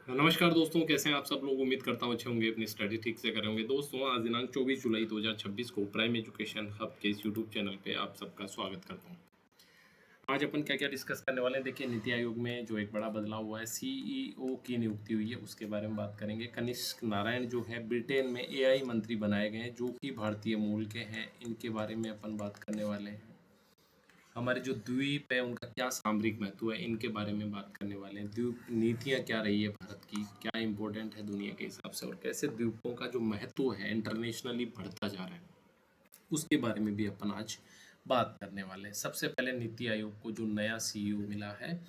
नमस्कार दोस्तों, कैसे हैं आप सब लोग। उम्मीद करता हूँ अच्छे होंगे, अपनी स्टडी ठीक से कर रहे होंगे। दोस्तों, आज दिनांक 24 जुलाई 2026 को प्राइम एजुकेशन हब के इस यूट्यूब चैनल पे आप सबका स्वागत करता हूँ। आज अपन क्या क्या डिस्कस करने वाले हैं। देखिए, नीति आयोग में जो एक बड़ा बदलाव हुआ है, सीईओ की नियुक्ति हुई है, उसके बारे में बात करेंगे। कनिष्क नारायण जो है ब्रिटेन में एआई मंत्री बनाए गए हैं, जो कि भारतीय मूल के हैं। इनके बारे में अपन बात करने वाले हैं। हमारे जो द्वीप है उनका क्या सामरिक महत्व है, इनके बारे में बात करने वाले हैं। द्वीप नीतियाँ क्या रही है भारत की, क्या इम्पोर्टेंट है दुनिया के हिसाब से, और कैसे द्वीपों का जो महत्व है इंटरनेशनली बढ़ता जा रहा है, उसके बारे में भी अपन आज बात करने वाले हैं। सबसे पहले नीति आयोग को जो नया सीईओ मिला है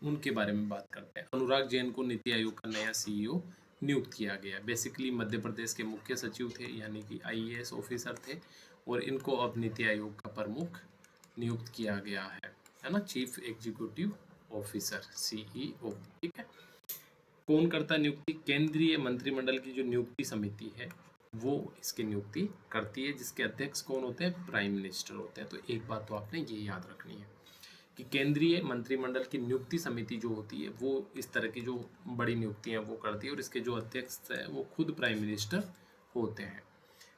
उनके बारे में बात करते हैं। अनुराग जैन को नीति आयोग का नया सीईओ नियुक्त किया गया। बेसिकली मध्य प्रदेश के मुख्य सचिव थे, यानी कि आईएएस ऑफिसर थे, और इनको अब नीति आयोग का प्रमुख नियुक्त किया गया है ना, चीफ एग्जीक्यूटिव ऑफिसर, सीईओ। ठीक है। कौन करता है नियुक्ति? केंद्रीय मंत्रिमंडल की जो नियुक्ति समिति है वो इसकी नियुक्ति करती है, जिसके अध्यक्ष कौन होते हैं? प्राइम मिनिस्टर होते हैं। तो एक बात तो आपने ये याद रखनी है कि केंद्रीय मंत्रिमंडल की नियुक्ति समिति जो होती है वो इस तरह की जो बड़ी नियुक्तियां वो करती है, और इसके जो अध्यक्ष है वो खुद प्राइम मिनिस्टर होते हैं।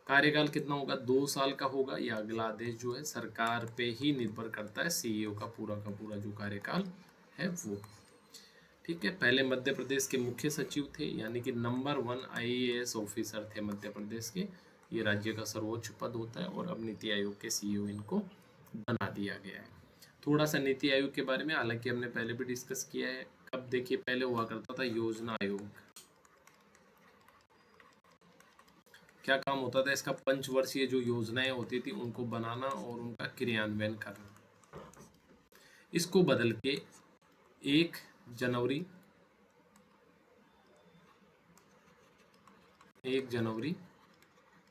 कार्यकाल कितना होगा? 2 साल का होगा। यह अगला आदेश जो है सरकार पे ही निर्भर करता है, सीईओ का पूरा जो कार्यकाल है वो। ठीक है। पहले मध्य प्रदेश के मुख्य सचिव थे, यानी कि नंबर 1 आईएएस ऑफिसर थे मध्य प्रदेश के। ये राज्य का सर्वोच्च पद होता है, और अब नीति आयोग के सीईओ इनको बना दिया गया है। थोड़ा सा नीति आयोग के बारे में, हालांकि हमने पहले भी डिस्कस किया है। कब? देखिए, पहले हुआ करता था योजना आयोग। क्या काम होता था इसका? पंचवर्षीय जो योजनाएं होती थी उनको बनाना और उनका क्रियान्वयन करना। इसको बदल के 1 जनवरी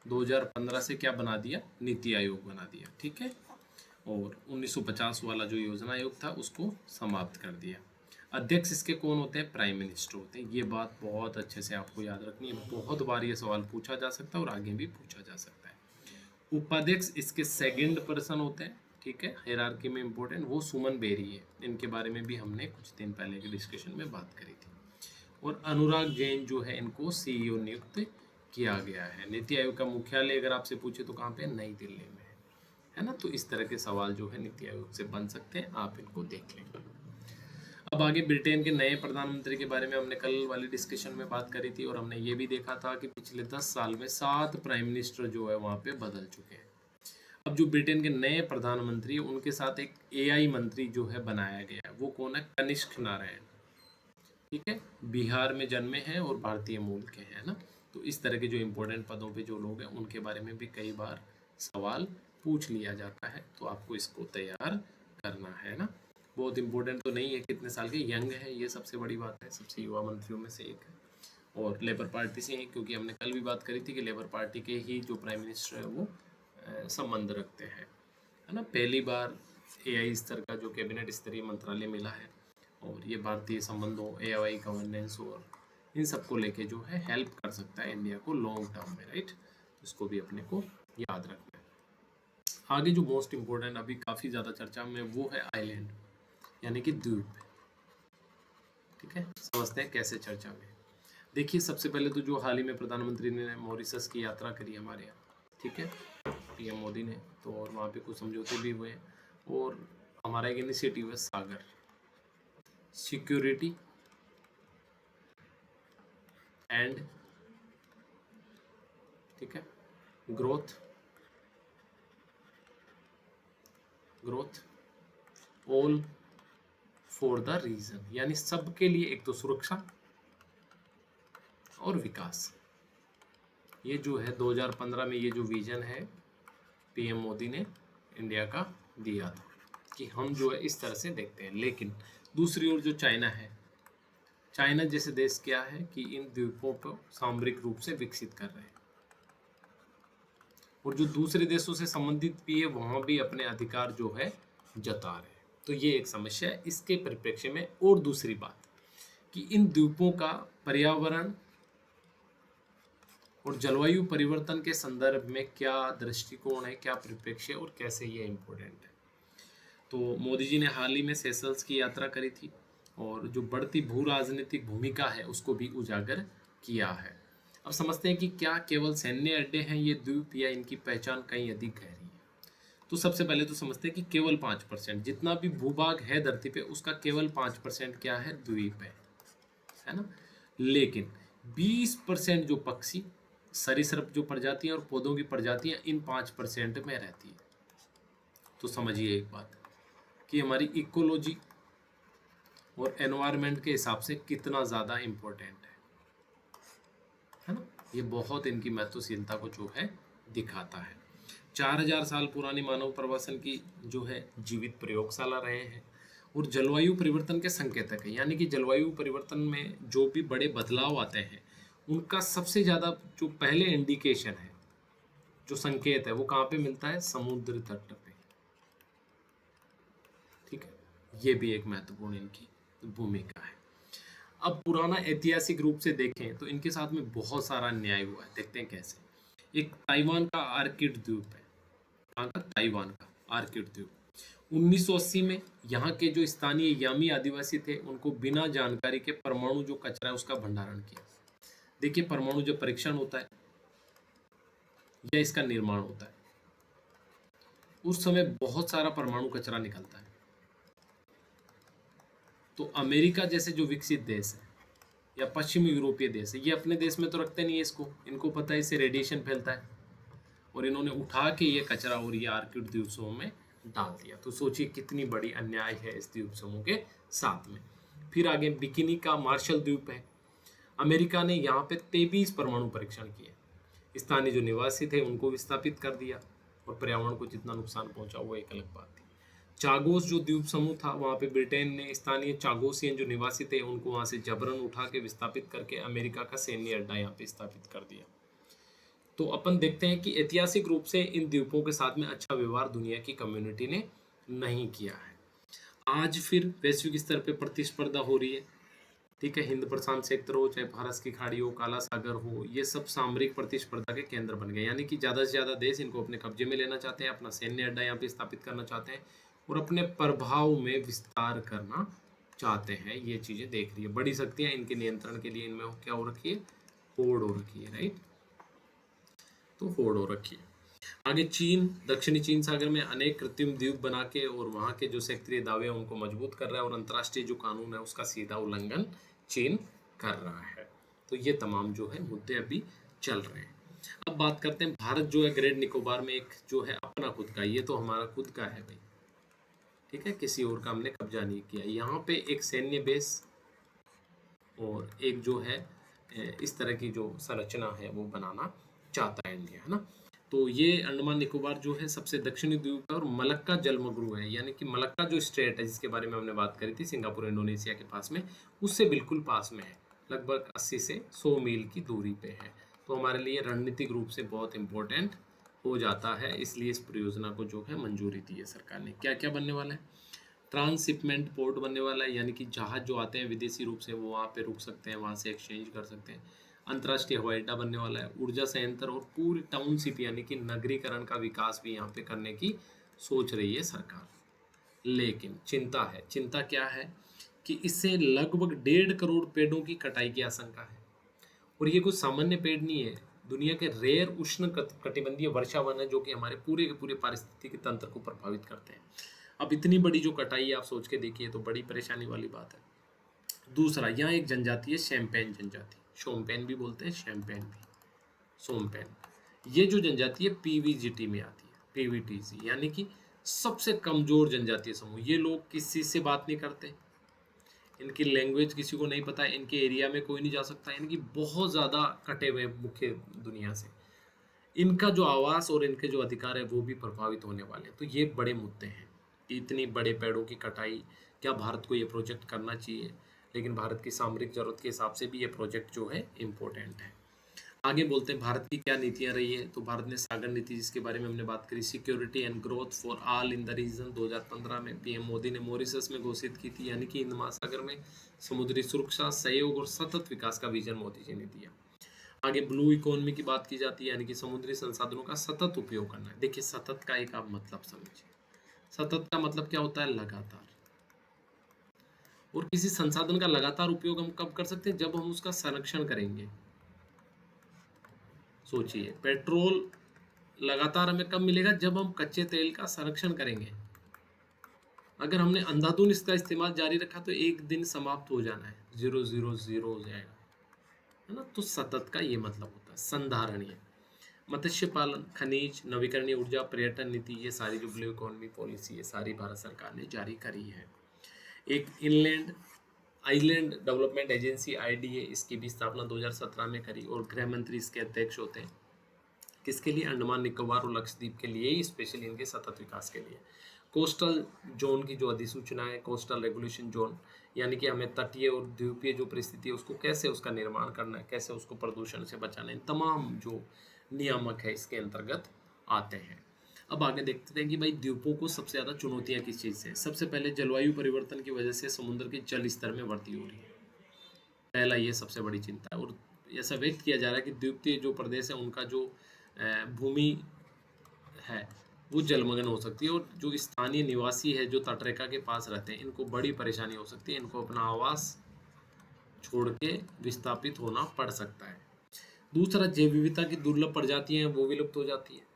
2015 से क्या बना दिया? नीति आयोग बना दिया। ठीक है। और 1950 वाला जो योजना आयोग था उसको समाप्त कर दिया। अध्यक्ष इसके कौन होते हैं? प्राइम मिनिस्टर होते हैं। ये बात बहुत अच्छे से आपको याद रखनी है, बहुत बार ये सवाल पूछा जा सकता है और आगे भी पूछा जा सकता है। उपाध्यक्ष इसके सेकंड पर्सन होते हैं। ठीक है। हायरार्की में इंपॉर्टेंट वो सुमन बेरी है। इनके बारे में भी हमने कुछ दिन पहले के डिस्कशन में बात करी थी। और अनुराग जैन जो है इनको सीईओ नियुक्त किया गया है। नीति आयोग का मुख्यालय अगर आपसे पूछे तो कहाँ पे? नई दिल्ली में है ना। तो इस तरह के सवाल जो है नीति आयोग से बन सकते हैं, आप इनको देख लेंगे। अब आगे ब्रिटेन के नए प्रधानमंत्री के बारे में हमने कल वाली डिस्कशन में बात करी थी, और हमने ये भी देखा था कि पिछले 10 साल में 7 प्राइम मिनिस्टर जो है वहाँ पे बदल चुके हैं। अब जो ब्रिटेन के नए प्रधानमंत्री है उनके साथ एक एआई मंत्री जो है बनाया गया है। वो कौन है? कनिष्क नारायण। ठीक है। बिहार में जन्मे हैं और भारतीय मूल के हैं ना। तो इस तरह के जो इम्पोर्टेंट पदों पे जो लोग हैं उनके बारे में भी कई बार सवाल पूछ लिया जाता है, तो आपको इसको तैयार करना है ना। बहुत इंपॉर्टेंट तो नहीं है कितने साल के, यंग है, ये सबसे बड़ी बात है, सबसे युवा मंत्रियों में से एक है, और लेबर पार्टी से ही, क्योंकि हमने कल भी बात करी थी कि लेबर पार्टी के ही जो प्राइम मिनिस्टर है वो संबंध रखते हैं, है ना। पहली बार एआई स्तर का जो कैबिनेट स्तरीय मंत्रालय मिला है, और ये भारतीय संबंधों, एआई गवर्नेंस और इन सबको लेके जो है हेल्प कर सकता है इंडिया को लॉन्ग टर्म में, राइट। इसको भी अपने को याद रखना है। आगे जो मोस्ट इम्पोर्टेंट अभी काफ़ी ज़्यादा चर्चा में वो है आइलैंड, यानी कि द्वीप। ठीक है। समझते हैं कैसे चर्चा में। देखिए, सबसे पहले तो जो हाल ही में प्रधानमंत्री ने मॉरिशस की यात्रा करी हमारे यहाँ, ठीक है, पीएम मोदी ने, तो और वहाँ पे कुछ समझौते भी हुए हैं, और हमारा एक इनिशिएटिव है सागर, सिक्योरिटी एंड, ठीक है, growth all for the region, यानी सबके लिए, एक तो सुरक्षा और विकास। ये जो है 2015 में ये जो विजन है पीएम मोदी ने इंडिया का दिया था कि हम जो है इस तरह से देखते हैं। लेकिन दूसरी ओर जो चाइना है, चाइना जैसे देश क्या है कि इन द्वीपों को सामरिक रूप से विकसित कर रहे हैं, और जो दूसरे देशों से संबंधित भी है वहां भी अपने अधिकार जो है जता रहे हैं। तो ये एक समस्या है इसके परिप्रेक्ष्य में। और दूसरी बात कि इन द्वीपों का पर्यावरण और जलवायु परिवर्तन के संदर्भ में क्या दृष्टिकोण है, क्या परिप्रेक्ष्य है, और कैसे ये इम्पोर्टेंट है। तो मोदी जी ने हाल ही में सेशल्स की यात्रा करी थी, और जो बढ़ती भू राजनीतिक भूमिका है उसको भी उजागर किया है। अब समझते हैं कि क्या केवल सैन्य अड्डे हैं ये द्वीप, या इनकी पहचान कहीं अधिक गहरी है। तो सबसे पहले तो समझते हैं कि केवल 5%, जितना भी भूभाग है धरती पे उसका केवल 5% क्या है, द्वीप है ना। लेकिन 20% जो पक्षी, सरीसृप जो प्रजातियां और पौधों की प्रजातियां इन 5% में रहती है। तो समझिए एक बात कि हमारी इकोलॉजी और एनवायरनमेंट के हिसाब से कितना ज़्यादा इम्पोर्टेंट है ना। ये बहुत इनकी महत्वशीलता को जो है दिखाता है। 4000 साल पुरानी मानव प्रवासन की जो है जीवित प्रयोगशाला रहे हैं और जलवायु परिवर्तन के संकेतक है। यानी कि जलवायु परिवर्तन में जो भी बड़े बदलाव आते हैं उनका सबसे ज़्यादा जो पहले इंडिकेशन है, जो संकेत है, वो कहाँ पे मिलता है, समुद्र तट पे। ठीक है, ये भी एक महत्वपूर्ण इनकी भूमिका है। अब पुराना ऐतिहासिक रूप से देखें तो इनके साथ में बहुत सारा अन्याय हुआ है। देखते हैं कैसे। एक ताइवान का आर्किड द्वीप है। कहाँ का, ताइवान का आर्किड द्वीप। 1980 में यहाँ के जो स्थानीय यामी आदिवासी थे उनको बिना जानकारी के परमाणु जो कचरा है उसका भंडारण किया। देखिए, परमाणु जब परीक्षण होता है या इसका निर्माण होता है उस समय बहुत सारा परमाणु कचरा निकलता है। तो अमेरिका जैसे जो विकसित देश है या पश्चिमी यूरोपीय देश है, ये अपने देश में तो रखते नहीं है इसको, इनको पता है इससे रेडिएशन फैलता है, और इन्होंने उठा के ये कचरा और ये आर्किड द्वीप समूह में डाल दिया। तो सोचिए कितनी बड़ी अन्याय है इस द्वीप समूह के साथ में। फिर आगे बिकिनी का मार्शल द्वीप है। अमेरिका ने यहाँ पे 23 परमाणु परीक्षण किए। स्थानीय जो निवासी थे उनको विस्थापित कर दिया और पर्यावरण को जितना नुकसान पहुंचा वो एक अलग बात थी। चागोस जो द्वीप समूह था वहाँ पे ब्रिटेन ने स्थानीय चागोसियन जो निवासी थे उनको वहाँ से जबरन उठा के विस्थापित करके अमेरिका का सैन्य अड्डा यहाँ पे स्थापित कर दिया। तो अपन देखते हैं कि ऐतिहासिक रूप से इन द्वीपों के साथ में अच्छा व्यवहार दुनिया की कम्युनिटी ने नहीं किया है। आज फिर वैश्विक स्तर पे प्रतिस्पर्धा हो रही है। ठीक है, हिंद प्रशांत क्षेत्र हो, चाहे फारस की खाड़ी हो, काला सागर हो, ये सब सामरिक प्रतिस्पर्धा के केंद्र बन गए। यानी कि ज़्यादा से ज़्यादा देश इनको अपने कब्जे में लेना चाहते हैं, अपना सैन्य अड्डा यहाँ पे स्थापित करना चाहते हैं और अपने प्रभाव में विस्तार करना चाहते हैं। ये चीज़ें देख रही है। बड़ी शक्तियाँ इनके नियंत्रण के लिए इनमें क्या हो रखी है, होड़ हो रखी है, राइट। तो होड़ हो रखी है। आगे चीन दक्षिणी चीन सागर में अनेक कृत्रिम द्वीप बना के और वहाँ के जो क्षेत्रीय दावे हैं उनको मजबूत कर रहा है और अंतर्राष्ट्रीय जो कानून है उसका सीधा उल्लंघन चीन कर रहा है। तो ये तमाम जो है मुद्दे अभी चल रहे हैं। अब बात करते हैं भारत जो है ग्रेट निकोबार में एक जो है अपना खुद का, ये तो हमारा खुद का है भाई। ठीक है, किसी और का हमने कब्जा नहीं किया। यहाँ पे एक सैन्य बेस और एक जो है इस तरह की जो संरचना है वो बनाना चाहता है इंडिया, है ना। तो ये अंडमान निकोबार जो है सबसे दक्षिणी द्वीप है और मलक्का जलमग्रु है। यानी कि मलक्का जो स्टेट है जिसके बारे में हमने बात करी थी, सिंगापुर इंडोनेशिया के पास में, उससे बिल्कुल पास में है, लगभग 80 से 100 मील की दूरी पे है। तो हमारे लिए रणनीतिक रूप से बहुत इंपॉर्टेंट हो जाता है, इसलिए इस परियोजना को जो है मंजूरी दी है सरकार ने। क्या क्या बनने वाला है, ट्रांसशिपमेंट पोर्ट बनने वाला है, यानी कि जहाज जो आते हैं विदेशी रूप से वो वहाँ पे रुक सकते हैं, वहाँ से एक्सचेंज कर सकते हैं। अंतर्राष्ट्रीय हवाई अड्डा बनने वाला है। ऊर्जा संयंत्र और पूरी टाउनशिप यानी कि नगरीकरण का विकास भी यहाँ पे करने की सोच रही है सरकार। लेकिन चिंता है, चिंता क्या है कि इससे लगभग 1.5 करोड़ पेड़ों की कटाई की आशंका है। और ये कुछ सामान्य पेड़ नहीं है, दुनिया के रेयर उष्ण कटिबंधीय वर्षा वन है जो कि हमारे पूरे के पूरे पारिस्थितिकी तंत्र को प्रभावित करते हैं। अब इतनी बड़ी जो कटाई है आप सोच के देखिए तो बड़ी परेशानी वाली बात है। दूसरा, यहाँ एक जनजाति है शैम्पेन जनजाति, शोम्पेन भी बोलते हैं, शैम्पेन भी, सोम्पेन। ये जो जनजाति है पीवीजीटी में आती है, पीवीटीसी यानी कि सबसे कमजोर जनजातीय समूह। ये लोग किसी से बात नहीं करते, इनकी लैंग्वेज किसी को नहीं पता है, इनके एरिया में कोई नहीं जा सकता, यानी कि बहुत ज़्यादा कटे हुए मुख्य दुनिया से। इनका जो आवास और इनके जो अधिकार है वो भी प्रभावित होने वाले हैं। तो ये बड़े मुद्दे हैं। इतनी बड़े पेड़ों की कटाई, क्या भारत को ये प्रोजेक्ट करना चाहिए? लेकिन भारत की सामरिक जरूरत के हिसाब से भी ये प्रोजेक्ट जो है इम्पोर्टेंट है। आगे बोलते हैं भारत की क्या नीतियां रही है। तो भारत ने सागर नीति जिसके बारे में हमने बात करी, security and growth for all in the region, 2015 में पीएम मोदी ने मॉरिशस में घोषित की थी। यानी कि हिंद महासागर में समुद्री सुरक्षा, सहयोग और सतत विकास का विजन मोदी जी ने दिया। आगे ब्लू इकोनॉमी की बात की जाती है, यानी कि समुद्री संसाधनों का सतत उपयोग करना है। देखिए सतत का एक आप मतलब समझिए, सतत का मतलब क्या होता है, लगातार। और किसी संसाधन का लगातार उपयोग हम कब कर सकते हैं? जब हम उसका संरक्षण करेंगे। सोचिए, पेट्रोल लगातार हमें कब मिलेगा? जब हम कच्चे तेल का संरक्षण करेंगे। अगर हमने अंधाधुंध इसका इस्तेमाल जारी रखा तो एक दिन समाप्त हो जाना है, 000 हो जाएगा, है ना? तो सतत का ये मतलब होता है। संधारणीय, मत्स्य पालन, खनिज, नवीकरणीय ऊर्जा, पर्यटन नीति, ये सारी जो ब्लू इकोनॉमी पॉलिसी है सारी भारत सरकार ने जारी करी है। एक inland island development agency IDA, इसकी भी स्थापना 2017 में करी और गृह मंत्री इसके अध्यक्ष होते हैं। किसके लिए? अंडमान निकोबार और लक्षद्वीप के लिए ही, स्पेशली इनके सतत विकास के लिए। कोस्टल जोन की जो अधिसूचना है, कोस्टल रेगुलेशन जोन, यानी कि हमें तटीय और द्वीपीय जो परिस्थिति है उसको कैसे उसका निर्माण करना है, कैसे उसको प्रदूषण से बचाना है, इन तमाम जो नियामक है इसके अंतर्गत आते हैं। अब आगे देखते हैं कि भाई द्वीपों को सबसे ज़्यादा चुनौतियाँ किस चीज़ से? सबसे पहले जलवायु परिवर्तन की वजह से समुद्र के जल स्तर में वृद्धि हो रही है। पहला ये सबसे बड़ी चिंता है और ऐसा व्यक्त किया जा रहा है कि द्वीपीय जो प्रदेश है उनका जो भूमि है वो जलमग्न हो सकती है और जो स्थानीय निवासी है जो तटरेखा के पास रहते हैं इनको बड़ी परेशानी हो सकती है, इनको अपना आवास छोड़ के विस्थापित होना पड़ सकता है। दूसरा, जैव विविधता की दुर्लभ प्रजातियां हैं वो विलुप्त हो जाती है।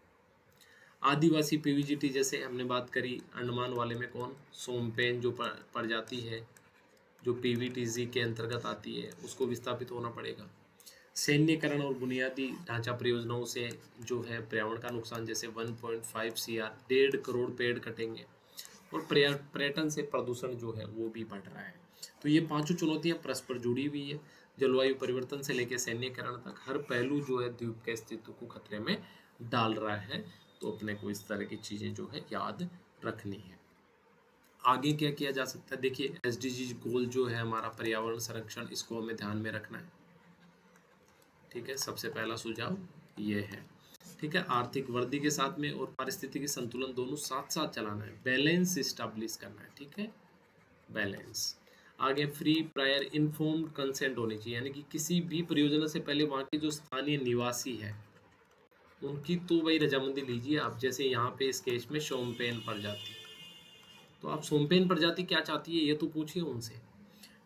आदिवासी पीवीजीटी जैसे हमने बात करी, अंडमान वाले में कौन? सोमपेन जो प्रजाति है जो पीवीटीजी के अंतर्गत आती है उसको विस्थापित होना पड़ेगा। सैन्यकरण और बुनियादी ढांचा परियोजनाओं से जो है पर्यावरण का नुकसान, जैसे 1.5 CR 1.5 करोड़ पेड़ कटेंगे और पर्यटन से प्रदूषण जो है वो भी बढ़ रहा है। तो ये पांचों चुनौतियां परस्पर जुड़ी हुई है। जलवायु परिवर्तन से लेकर सैन्यकरण तक हर पहलू जो है द्वीप के अस्तित्व को खतरे में डाल रहा है। तो अपने को इस तरह की चीज़ें जो है याद रखनी है। आगे क्या किया जा सकता है? देखिए, SDG गोल जो है हमारा पर्यावरण संरक्षण, इसको हमें ध्यान में रखना है। ठीक है, सबसे पहला सुझाव ये है। ठीक है, आर्थिक वृद्धि के साथ में और पारिस्थितिकी संतुलन दोनों साथ साथ चलाना है, बैलेंस स्टैब्लिश करना है। ठीक है, बैलेंस। आगे, फ्री प्रायर इन्फॉर्म्ड कंसेंट होनी चाहिए, यानी कि किसी भी परियोजना से पहले वहाँ के जो स्थानीय निवासी है उनकी तो भाई रजामंदी लीजिए आप। जैसे यहाँ पे इस केस में सोमपेन प्रजाति, तो आप सोमपेन प्रजाति क्या चाहती है ये तो पूछिए उनसे।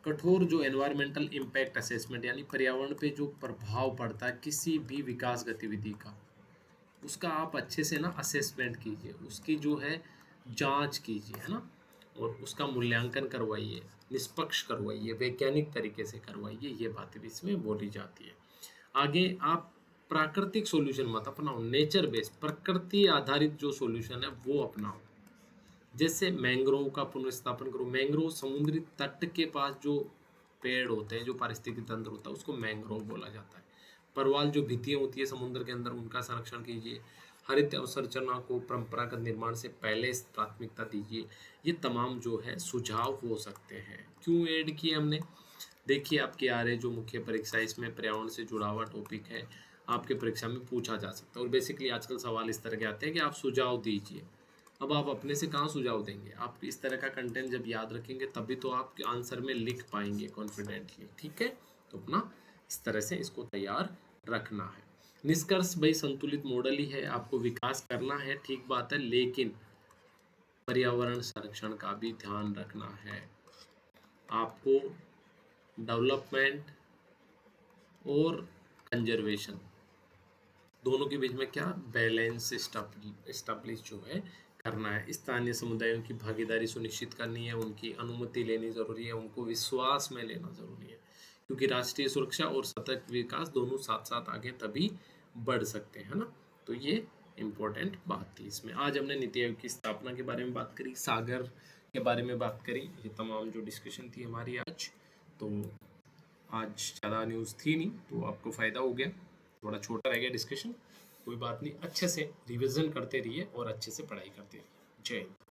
कठोर जो एनवायरमेंटल इम्पैक्ट असेसमेंट, यानी पर्यावरण पे जो प्रभाव पड़ता है किसी भी विकास गतिविधि का, उसका आप अच्छे से ना असेसमेंट कीजिए, उसकी जो है जांच कीजिए, है ना, और उसका मूल्यांकन करवाइए, निष्पक्ष करवाइए, वैज्ञानिक तरीके से करवाइए, ये बातें भी इसमें बोली जाती है। आगे, आप प्राकृतिक सॉल्यूशन मत अपनाओ, नेचर बेस्ड प्रकृति आधारित जो सॉल्यूशन है वो अपनाओ। जैसे मैंग्रोव का पुनर्स्थापन करो। मैंग्रोव समुद्री तट के पास जो पेड़ होते हैं, जो पारिस्थितिक तंत्र होता है, उसको मैंग्रोव बोला जाता है। परवाल जो भित्तियाँ होती है समुद्र के अंदर, उनका संरक्षण कीजिए। हरित अवसंरचना को परंपरागत निर्माण से पहले प्राथमिकता दीजिए। ये तमाम जो है सुझाव हो सकते हैं। क्यों ऐड किए हमने? देखिए, आपके आ रहे जो मुख्य परीक्षा इसमें पर्यावरण से जुड़ा हुआ टॉपिक है, आपके परीक्षा में पूछा जा सकता है। और बेसिकली आजकल सवाल इस तरह के आते हैं कि आप सुझाव दीजिए। अब आप अपने से कहाँ सुझाव देंगे? आप इस तरह का कंटेंट जब याद रखेंगे तभी तो आप आंसर में लिख पाएंगे कॉन्फिडेंटली। ठीक है, तो अपना इस तरह से इसको तैयार रखना है। निष्कर्ष, भाई संतुलित मॉडल ही है, आपको विकास करना है, ठीक बात है, लेकिन पर्यावरण संरक्षण का भी ध्यान रखना है। आपको डेवलपमेंट और कंजर्वेशन दोनों के बीच में क्या बैलेंस स्टैब्लिश जो है करना है। स्थानीय समुदायों की भागीदारी सुनिश्चित करनी है, उनकी अनुमति लेनी जरूरी है, उनको विश्वास में लेना जरूरी है, क्योंकि राष्ट्रीय सुरक्षा और सतत विकास दोनों साथ साथ आगे तभी बढ़ सकते हैं, ना। तो ये इम्पोर्टेंट बात थी इसमें। आज हमने नीति आयोग की स्थापना के बारे में बात करी, सागर के बारे में बात करी, ये तमाम जो डिस्कशन थी हमारी आज। तो आज ज़्यादा न्यूज़ थी नहीं, तो आपको फ़ायदा हो गया। थोड़ा छोटा रह गया डिस्कशन, कोई बात नहीं, अच्छे से रिवीजन करते रहिए और अच्छे से पढ़ाई करते रहिए। जय हिंद।